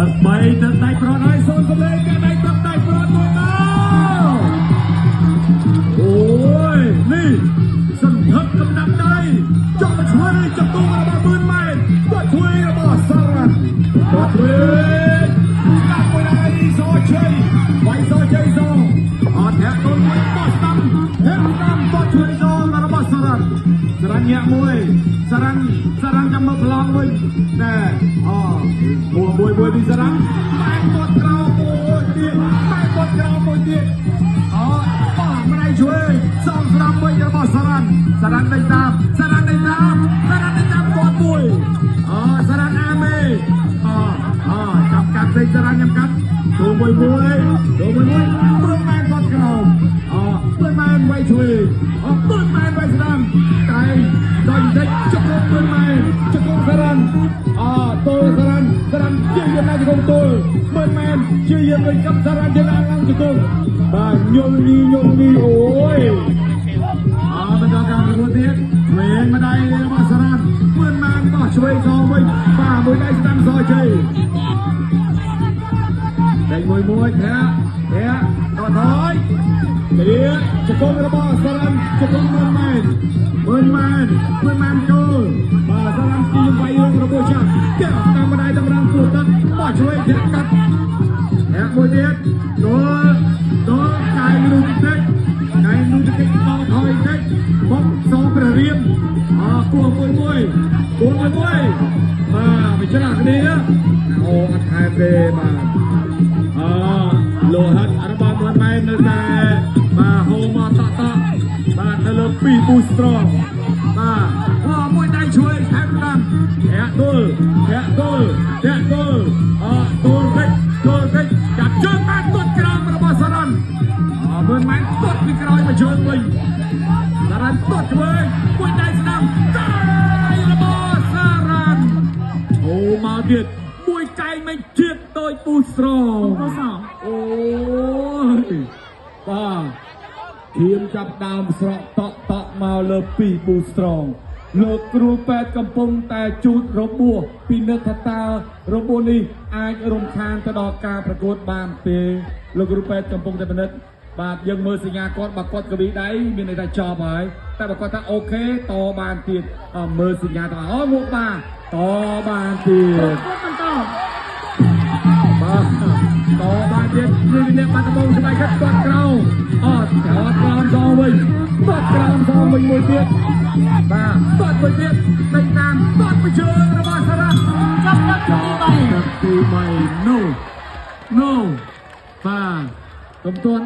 ដើម្បីទឹកដៃប្រត់ឲ្យសូនសម្លេងទឹកដៃប្រត់មួយមកអូយនេះសន្ធឹកកំណាប់ដៃចង់មកជួយចាប់ទូរបស់មឿនម៉ែនគាត់ជួយរបស់សារ៉ាន់គាត់ជួយកាប់មួយដៃសោជ័យវាយសោជ័យសោអត់ធាក់ទូមួយបោះស្ដាំគាត់ជួយសោរបស់សារ៉ាន់ញាក់មួយសារ៉ាន់ចាំមកប្រឡងវិញណែមួយពីសារ៉ាន់បែកគាត់ក្រោមមួយទៀតបែកគាត់ក្រោមមួយទៀតបោះម្ដាយជួយសងស្ដាំវិញរបស់សារ៉ាន់ដេញតាមគាត់មួយសារ៉ាន់អាមេចាប់កាត់ពេកសារ៉ាន់ញ៉ាំកាត់ចូលមួយព្រឹកម៉ែនគាត់ក្រោមព្រឹកម៉ែនវាយជួយព្រឹកម៉ែនវាយស្ដាំតែដល់តិចជង្គង់មើលម៉ែជង្គង់សារ៉ាន់តូសារ៉ាន់ជាយាមឡើងជង្គង់តូមើលម៉ែជាយាមវិញកំសារ៉ាន់ជាឡើងជង្គង់បាទញងនេះអូយបន្តការប្រកួតទៀតវិញម្ដាយរបស់សារ៉ាន់មើលម៉ែបោះឆ្វេងសងវិញបាទមួយដៃស្ដាំសជ័យតែមួយធាក់ដល់ថយនេះជង្គង់របស់សារ៉ាន់ជង្គង់មើលម៉ែចូលបាទសារ៉ាន់ទីវាយរឿងរបស់ចាស់គេតាមម្ដាយតម្រង់ពោះទឹកបោះឆ្វេងធាក់កាត់មួយទៀតដល់កាយរូបតិចបងថយតិចបងសងព្រះរៀមគួរមួយបាទវិចារគ្នាអត់ខែទេបាទលោហិតរបស់មិនមែននៅតែបាទហូមតបាទទៅលើពីប៊ូស្រងបាទមួយដៃជួយខែតាមធាក់ទល់ទូលពេចចាប់ជើងបានទាត់ក្រោមរបស់សារ៉ាន់មិនមែនទាត់ពីក្រោយមកជើងវិញសារ៉ាន់ទាត់ឆ្វេងមួយដៃស្ដាំដៃរបស់សារ៉ាន់អូមកទៀតមួយកែងមិនជាតិដូចប៊ូស្រងអូយបាទធៀមចាប់ដើមស្រក់តក់មកលើពីប៊ូស្រងលោកគ្រូពេទ្យកំពុងតែជូតរបួសពិនិត្យថាតើរបួសនេះអាចរំខានទៅដល់ការប្រកួតបានទេលោកគ្រូពេទ្យកំពុងតែពិនិត្យបាទយើងមើលសញ្ញាគាត់បើគាត់កវីដៃមានន័យថាចប់ហើយតែបើគាត់ថាអូខេតបានទៀតមើលសញ្ញាទៅងក់បាទតបានទៀតបាទទៀតនេះអ្នកបាត់ដំបងស្បែកកាត់គាត់ក្រោមក្រោមសងវិញគាត់ក្រោមសងវិញមួយទៀតបាទគាត់មួយទៀតដេញតាមគាត់មួយជើងរបស់សារ៉ាន់ចាប់ទឹកទី3 no បាទកំទាន់